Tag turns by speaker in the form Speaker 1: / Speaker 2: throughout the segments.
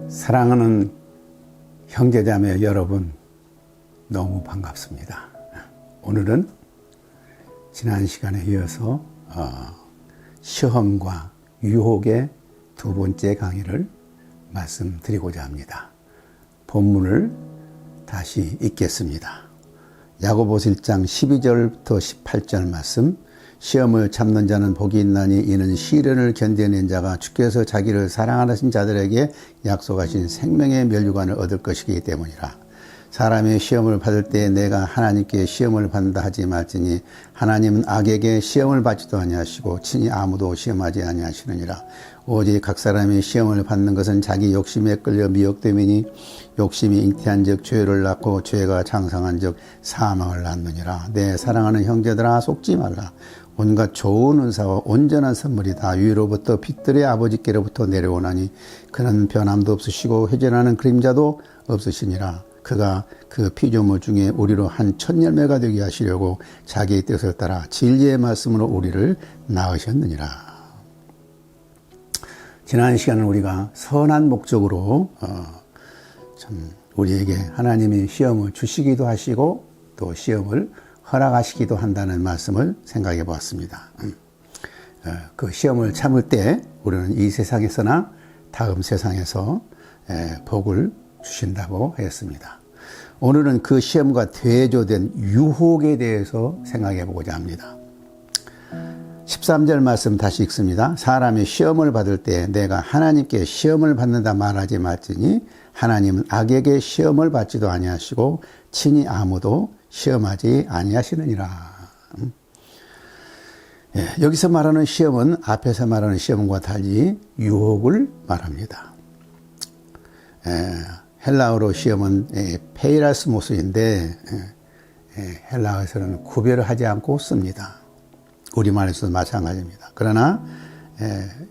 Speaker 1: 사랑하는 형제자매 여러분, 너무 반갑습니다. 오늘은 지난 시간에 이어서 시험과 유혹의 두 번째 강의를 말씀드리고자 합니다. 본문을 다시 읽겠습니다. 야고보서 1장 12절부터 18절 말씀. 시험을 참는 자는 복이 있나니 이는 시련을 견뎌낸 자가 주께서 자기를 사랑하신 자들에게 약속하신 생명의 면류관을 얻을 것이기 때문이라. 사람이 시험을 받을 때 내가 하나님께 시험을 받는다 하지 말지니 하나님은 악에게 시험을 받지도 아니하시고 친히 아무도 시험하지 아니하시느니라. 오직 각 사람이 시험을 받는 것은 자기 욕심에 끌려 미혹됨이니 욕심이 잉태한 즉 죄를 낳고 죄가 장성한 즉 사망을 낳느니라. 내 사랑하는 형제들아, 속지 말라. 온갖 좋은 은사와 온전한 선물이 다 위로부터 빛들의 아버지께로부터 내려오나니 그는 변함도 없으시고 회전하는 그림자도 없으시니라. 그가 그 피조물 중에 우리로 한 첫 열매가 되게 하시려고 자기의 뜻을 따라 진리의 말씀으로 우리를 낳으셨느니라. 지난 시간은 우리가 선한 목적으로 참 우리에게 하나님이 시험을 주시기도 하시고 또 시험을 허락하시기도 한다는 말씀을 생각해 보았습니다. 그 시험을 참을 때 우리는 이 세상에서나 다음 세상에서 복을 주신다고 했습니다. 오늘은 그 시험과 대조된 유혹에 대해서 생각해 보고자 합니다. 13절 말씀 다시 읽습니다. 사람이 시험을 받을 때 내가 하나님께 시험을 받는다 말하지 말지니 하나님은 악에게 시험을 받지도 아니하시고 친히 아무도 시험하지 아니하시느니라. 여기서 말하는 시험은 앞에서 말하는 시험과 달리 유혹을 말합니다. 헬라어로 시험은 페이라스모스인데 헬라어에서는 구별을 하지 않고 씁니다. 우리말에서도 마찬가지입니다. 그러나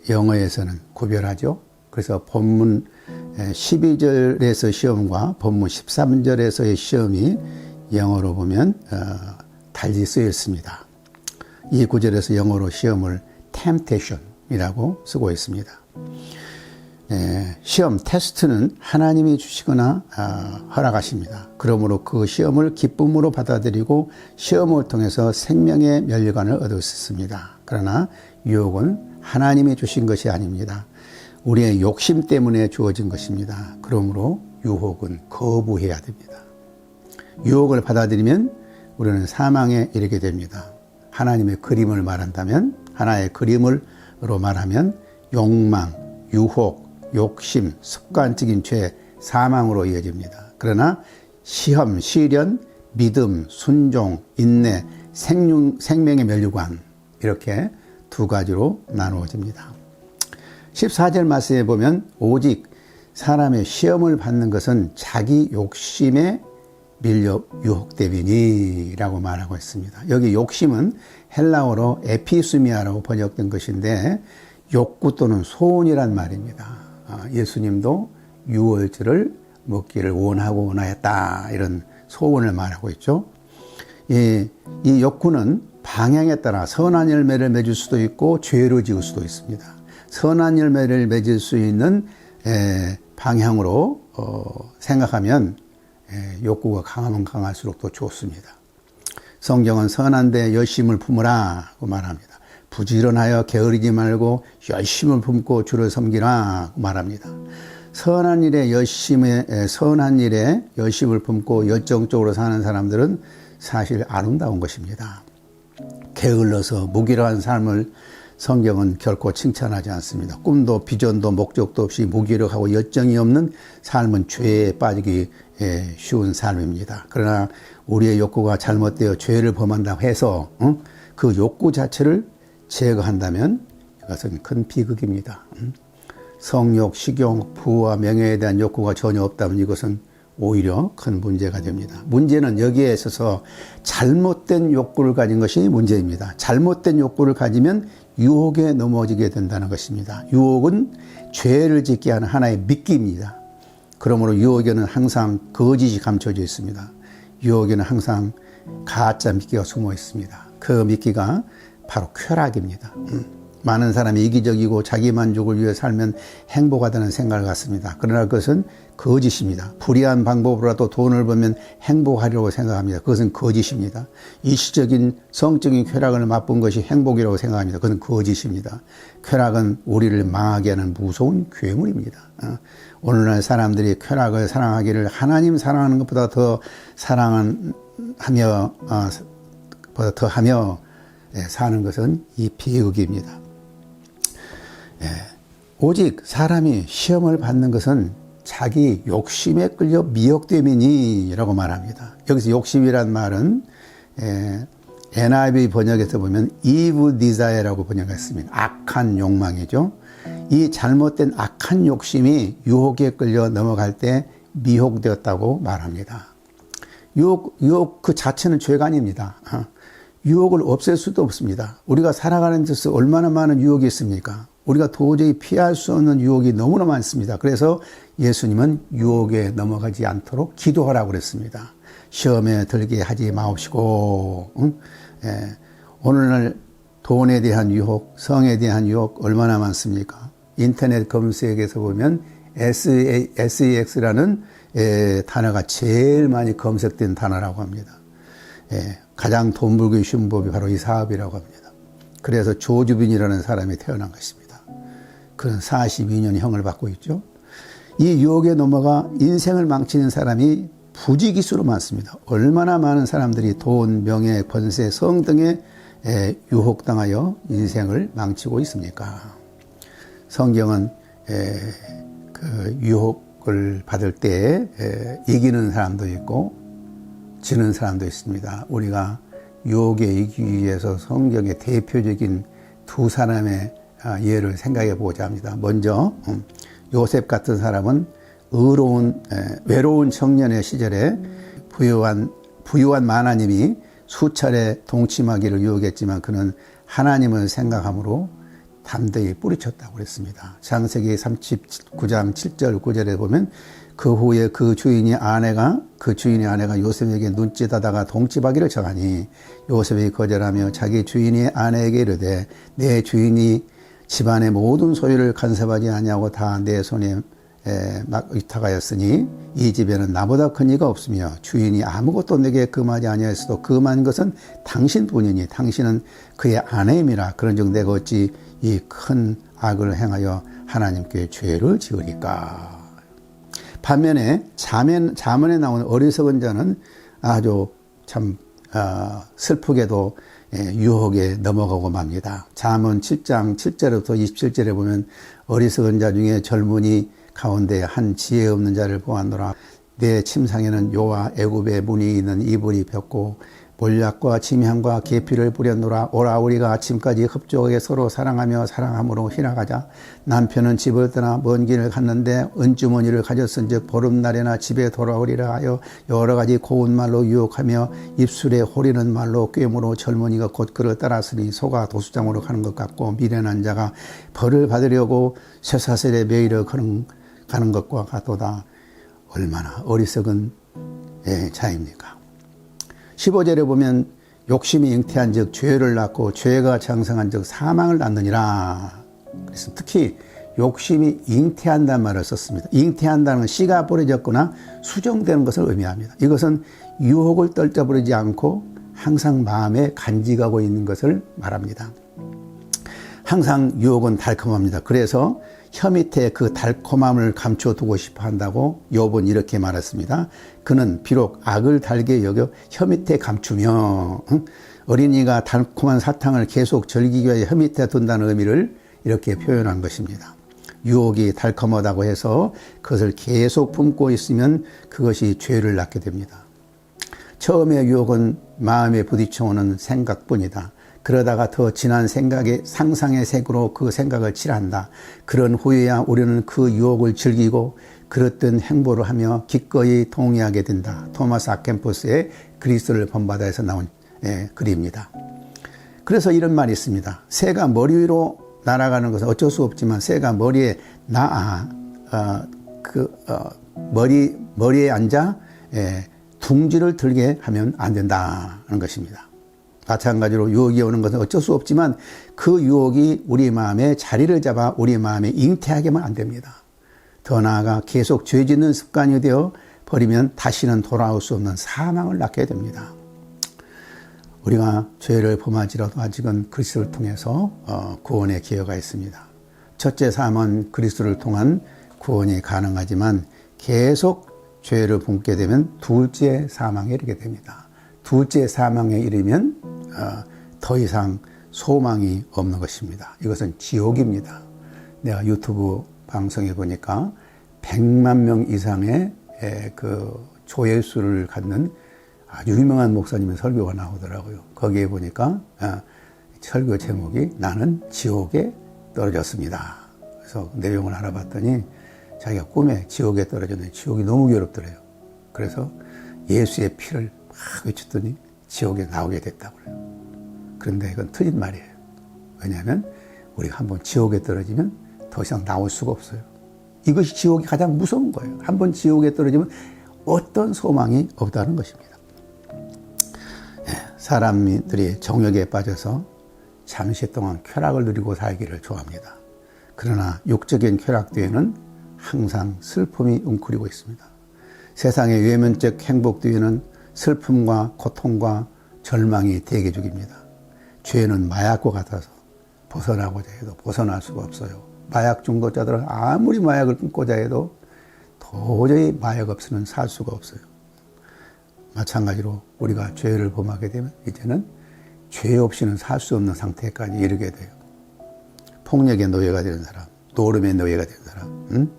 Speaker 1: 영어에서는 구별하죠. 그래서 본문 12절에서 시험과 본문 13절에서의 시험이 영어로 보면 달리 쓰여 있습니다. 이 구절에서 영어로 시험을 temptation이라고 쓰고 있습니다. 시험, 테스트는 하나님이 주시거나 허락하십니다. 그러므로 그 시험을 기쁨으로 받아들이고 시험을 통해서 생명의 면류관을 얻을 수 있습니다. 그러나 유혹은 하나님이 주신 것이 아닙니다. 우리의 욕심 때문에 주어진 것입니다. 그러므로 유혹은 거부해야 됩니다. 유혹을 받아들이면 우리는 사망에 이르게 됩니다. 하나님의 그림을 말한다면, 하나의 그림으로 말하면 욕망, 유혹, 욕심, 습관적인 죄, 사망으로 이어집니다. 그러나 시험, 시련, 믿음, 순종, 인내, 생명의 면류관, 이렇게 두 가지로 나누어집니다. 14절 말씀에 보면 오직 사람의 시험을 받는 것은 자기 욕심에 밀려 유혹되리니 라고 말하고 있습니다. 여기 욕심은 헬라어로 에피수미아라고 번역된 것인데 욕구 또는 소원이란 말입니다. 예수님도 유월절을 먹기를 원하였다, 이런 소원을 말하고 있죠. 이 욕구는 방향에 따라 선한 열매를 맺을 수도 있고 죄를 지을 수도 있습니다. 선한 열매를 맺을 수 있는 방향으로 생각하면 욕구가 강하면 강할수록 더 좋습니다. 성경은 선한데 열심을 품으라고 말합니다. 부지런하여 게으르지 말고 열심을 품고 주를 섬기라 말합니다. 선한 일에 열심을 품고 열정적으로 사는 사람들은 사실 아름다운 것입니다. 게을러서 무기력한 삶을 성경은 결코 칭찬하지 않습니다. 꿈도 비전도 목적도 없이 무기력하고 열정이 없는 삶은 죄에 빠지기 쉬운 삶입니다. 그러나 우리의 욕구가 잘못되어 죄를 범한다고 해서 그 욕구 자체를 제거한다면 이것은 큰 비극입니다. 성욕, 식욕, 부와 명예에 대한 욕구가 전혀 없다면 이것은 오히려 큰 문제가 됩니다. 문제는 여기에 있어서 잘못된 욕구를 가진 것이 문제입니다. 잘못된 욕구를 가지면 유혹에 넘어지게 된다는 것입니다. 유혹은 죄를 짓게 하는 하나의 미끼입니다. 그러므로 유혹에는 항상 거짓이 감춰져 있습니다. 유혹에는 항상 가짜 미끼가 숨어 있습니다. 그 미끼가 바로 쾌락입니다. 많은 사람이 이기적이고 자기 만족을 위해 살면 행복하다는 생각을 갖습니다. 그러나 그것은 거짓입니다. 불의한 방법으로라도 돈을 벌면 행복하리라고 생각합니다. 그것은 거짓입니다. 일시적인 성적인 쾌락을 맛본 것이 행복이라고 생각합니다. 그것은 거짓입니다. 쾌락은 우리를 망하게 하는 무서운 괴물입니다. 오늘날 사람들이 쾌락을 사랑하기를 하나님 사랑하는 것보다 더 사랑하며 사는 것은 이 비극입니다. 오직 사람이 시험을 받는 것은 자기 욕심에 끌려 미혹됨이니라고 말합니다. 여기서 욕심이란 말은 NIV 번역에서 보면 evil desire라고 번역했습니다. 악한 욕망이죠. 이 잘못된 악한 욕심이 유혹에 끌려 넘어갈 때 미혹되었다고 말합니다. 유혹 그 자체는 죄가 아닙니다. 유혹을 없앨 수도 없습니다. 우리가 살아가는 데서 얼마나 많은 유혹이 있습니까? 우리가 도저히 피할 수 없는 유혹이 너무나 많습니다. 그래서 예수님은 유혹에 넘어가지 않도록 기도하라고 그랬습니다. 시험에 들게 하지 마옵시고. 오늘날 돈에 대한 유혹, 성에 대한 유혹 얼마나 많습니까? 인터넷 검색에서 보면 SEX라는 단어가 제일 많이 검색된 단어라고 합니다. 가장 돈 벌기 쉬운 법이 바로 이 사업이라고 합니다. 그래서 조주빈이라는 사람이 태어난 것입니다. 그는 42년 형을 받고 있죠. 이 유혹에 넘어가 인생을 망치는 사람이 부지기수로 많습니다. 얼마나 많은 사람들이 돈, 명예, 권세, 성 등에 유혹당하여 인생을 망치고 있습니까? 성경은 그 유혹을 받을 때 이기는 사람도 있고 지는 사람도 있습니다. 우리가 유혹에 이기기 위해서 성경의 대표적인 두 사람의 예를 생각해 보고자 합니다. 먼저 요셉 같은 사람은 외로운 청년의 시절에 부유한 마나님이 수차례 동침하기를 유혹했지만 그는 하나님을 생각함으로 담대히 뿌리쳤다고 그랬습니다. 창세기 39장 7절 9절에 보면 그 후에 그 주인의 아내가 요셉에게 눈짓하다가 동침하기를 정하니 요셉이 거절하며 자기 주인의 아내에게 이르되 내 주인이 집안의 모든 소유를 간섭하지 아니하고 다 내 손에 막 위탁하였으니 이 집에는 나보다 큰 이가 없으며 주인이 아무것도 내게 금하지 아니하였어도 금한 것은 당신뿐이니 당신은 그의 아내임이라. 그런즉 내가 어찌 이 큰 악을 행하여 하나님께 죄를 지으리까. 반면에 잠언에 나오는 어리석은 자는 아주 참 슬프게도 유혹에 넘어가고 맙니다. 잠언 7장 7절부터 27절에 보면 어리석은 자 중에 젊은이 가운데 한 지혜 없는 자를 보았노라. 내 침상에는 요와 애굽의 문이 있는 이불이 폈고 몰약과 침향과 계피를 뿌렸노라. 오라 우리가 아침까지 흡족하게 서로 사랑하며 사랑함으로 희락하자. 남편은 집을 떠나 먼 길을 갔는데 은주머니를 가졌은즉 보름날에나 집에 돌아오리라 하여 여러 가지 고운 말로 유혹하며 입술에 호리는 말로 꿰므로 젊은이가 곧 그를 따랐으니 소가 도수장으로 가는 것 같고 미련한 자가 벌을 받으려고 쇠사슬에 매이러 가는 것과 같도다. 얼마나 어리석은 자입니까? 15절에 보면 욕심이 잉태한 즉 죄를 낳고 죄가 장성한 즉 사망을 낳느니라. 그래서 특히 욕심이 잉태한다는 말을 썼습니다. 잉태한다는 건 씨가 뿌려졌거나 수정되는 것을 의미합니다. 이것은 유혹을 떨쳐버리지 않고 항상 마음에 간직하고 있는 것을 말합니다. 항상 유혹은 달콤합니다. 그래서 혀 밑에 그 달콤함을 감춰두고 싶어 한다고 욥은 이렇게 말했습니다. 그는 비록 악을 달게 여겨 혀 밑에 감추며 어린이가 달콤한 사탕을 계속 즐기기 위해 혀 밑에 둔다는 의미를 이렇게 표현한 것입니다. 유혹이 달콤하다고 해서 그것을 계속 품고 있으면 그것이 죄를 낳게 됩니다. 처음에 유혹은 마음에 부딪혀오는 생각뿐이다. 그러다가 더 진한 상상의 색으로 그 생각을 칠한다. 그런 후에야 우리는 그 유혹을 즐기고 그릇된 행보를 하며 기꺼이 동의하게 된다. 토마스 아켄포스의 그리스도를 본받아에서 나온 글입니다. 그래서 이런 말이 있습니다. 새가 머리 위로 날아가는 것은 어쩔 수 없지만 새가 머리에 머리에 앉아 둥지를 들게 하면 안 된다는 것입니다. 마찬가지로 유혹이 오는 것은 어쩔 수 없지만 그 유혹이 우리 마음에 자리를 잡아 우리 마음에 잉태하게만 안 됩니다. 더 나아가 계속 죄 짓는 습관이 되어 버리면 다시는 돌아올 수 없는 사망을 낳게 됩니다. 우리가 죄를 범할지라도 아직은 그리스도를 통해서 구원의 기회가 있습니다. 첫째 삶은 그리스도를 통한 구원이 가능하지만 계속 죄를 범게 되면 둘째 사망에 이르게 됩니다. 둘째 사망에 이르면 더 이상 소망이 없는 것입니다. 이것은 지옥입니다. 내가 유튜브 방송에 보니까 100만 명 이상의 그 조회수를 갖는 아주 유명한 목사님의 설교가 나오더라고요. 거기에 보니까 설교 제목이 나는 지옥에 떨어졌습니다. 그래서 내용을 알아봤더니 자기가 꿈에 지옥에 떨어졌는데 지옥이 너무 괴롭더래요. 그래서 예수의 피를 막 외쳤더니 지옥에 나오게 됐다고 그래요. 그런데 이건 틀린 말이에요. 왜냐하면 우리가 한번 지옥에 떨어지면 더 이상 나올 수가 없어요. 이것이 지옥이 가장 무서운 거예요. 한번 지옥에 떨어지면 어떤 소망이 없다는 것입니다. 사람들이 정욕에 빠져서 잠시 동안 쾌락을 누리고 살기를 좋아합니다. 그러나 육적인 쾌락 뒤에는 항상 슬픔이 웅크리고 있습니다. 세상의 외면적 행복 뒤에는 슬픔과 고통과 절망이 대기 중입니다. 죄는 마약과 같아서 벗어나고자 해도 벗어날 수가 없어요. 마약 중독자들은 아무리 마약을 끊고자 해도 도저히 마약 없이는 살 수가 없어요. 마찬가지로 우리가 죄를 범하게 되면 이제는 죄 없이는 살 수 없는 상태까지 이르게 돼요. 폭력의 노예가 되는 사람, 노름의 노예가 되는 사람,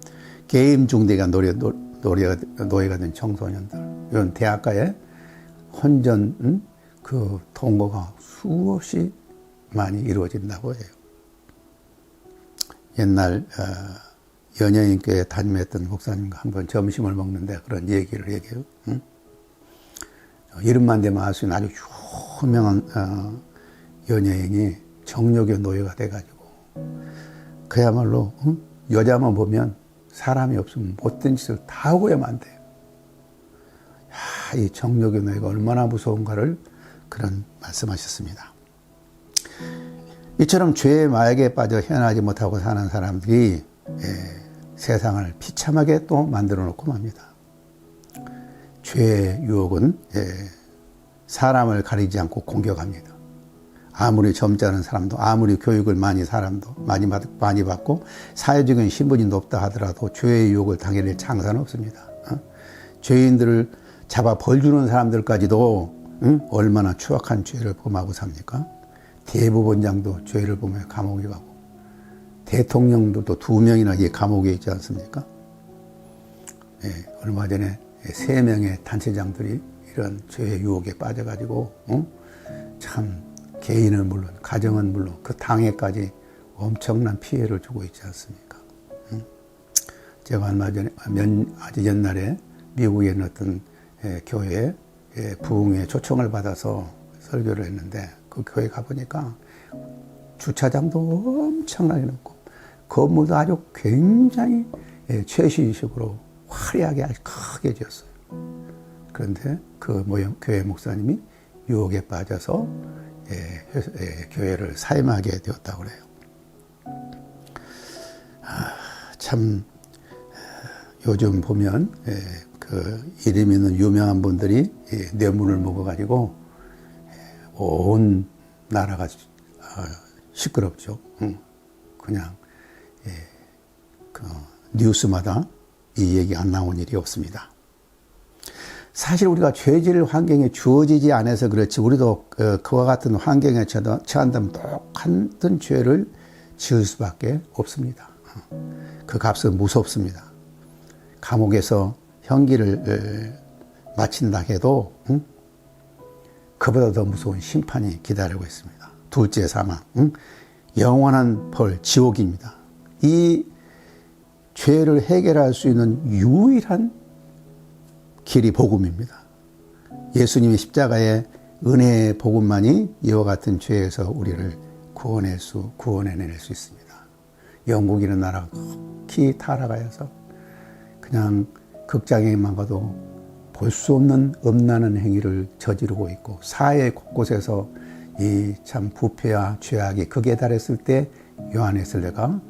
Speaker 1: 게임 중독가 노예가 된 청소년들, 이런 대학가에 혼전 그 동거가 수없이 많이 이루어진다고 해요. 옛날 연예인교회 담임했던 목사님과 한번 점심을 먹는데 그런 얘기를 얘기해요. 이름만 대면 알 수 있는 아주 유명한 연예인이 정욕의 노예가 돼가지고 그야말로 여자만 보면 사람이 없으면 못된 짓을 다 하고 야만 돼요. 이 정욕의 노예가 얼마나 무서운가를 그런 말씀하셨습니다. 이처럼 죄의 마약에 빠져 헤어나지 못하고 사는 사람들이 세상을 비참하게 또 만들어 놓고 맙니다. 죄의 유혹은 사람을 가리지 않고 공격합니다. 아무리 점잖은 사람도, 아무리 교육을 많이 받고 사회적인 신분이 높다 하더라도 죄의 유혹을 당해낼 장사는 없습니다. 죄인들을 잡아 벌주는 사람들까지도 얼마나 추악한 죄를 범하고 삽니까? 대법원장도 죄를 범해 감옥에 가고 대통령들도 2명이나 감옥에 있지 않습니까? 얼마 전에 3명의 단체장들이 이런 죄의 유혹에 빠져가지고 참 개인은 물론 가정은 물론 그 당에까지 엄청난 피해를 주고 있지 않습니까? 제가 얼마 전에 아주 옛날에 미국에 있는 어떤 교회에 부흥회 초청을 받아서 설교를 했는데 그 교회 가보니까 주차장도 엄청나게 넓고 건물도 아주 굉장히 최신식으로 화려하게 아주 크게 지었어요. 그런데 그 교회 목사님이 유혹에 빠져서 교회를 사임하게 되었다고 그래요. 참 요즘 보면 그 이름 있는 유명한 분들이 뇌물을 먹어가지고 온 나라가 시끄럽죠. 그냥 그 뉴스마다 이 얘기 안 나온 일이 없습니다. 사실 우리가 죄질 환경에 주어지지 않아서 그렇지 우리도 그와 같은 환경에 처한다면 똑같은 죄를 지을 수밖에 없습니다. 그 값은 무섭습니다. 감옥에서 형기를 마친다 해도 그보다 더 무서운 심판이 기다리고 있습니다. 둘째 사망, 영원한 벌, 지옥입니다. 이 죄를 해결할 수 있는 유일한 길이 복음입니다. 예수님의 십자가의 은혜의 복음만이 이와 같은 죄에서 우리를 구원해낼 수 있습니다. 영국이라는 나라가 극히 타락하여서 그냥 극장에만 가도 볼 수 없는 음란한 행위를 저지르고 있고 사회 곳곳에서 이 참 부패와 죄악이 극에 달했을 때 요한에슬레가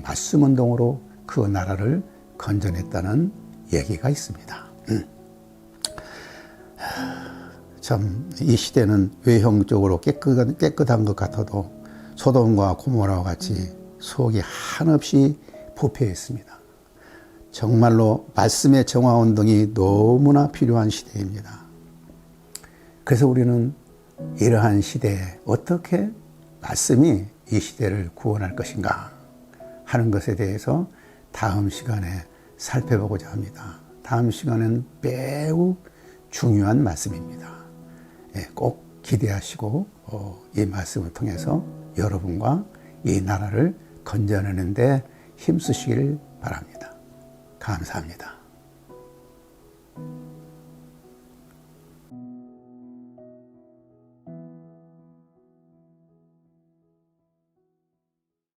Speaker 1: 말씀 운동으로 그 나라를 건져냈다는 얘기가 있습니다. 참 이 시대는 외형적으로 깨끗한 것 같아도 소돔과 고모라와 같이 속이 한없이 부패했습니다. 정말로 말씀의 정화운동이 너무나 필요한 시대입니다. 그래서 우리는 이러한 시대에 어떻게 말씀이 이 시대를 구원할 것인가 하는 것에 대해서 다음 시간에 살펴보고자 합니다. 다음 시간은 매우 중요한 말씀입니다. 꼭 기대하시고 이 말씀을 통해서 여러분과 이 나라를 건져내는 데 힘쓰시길 바랍니다. 감사합니다.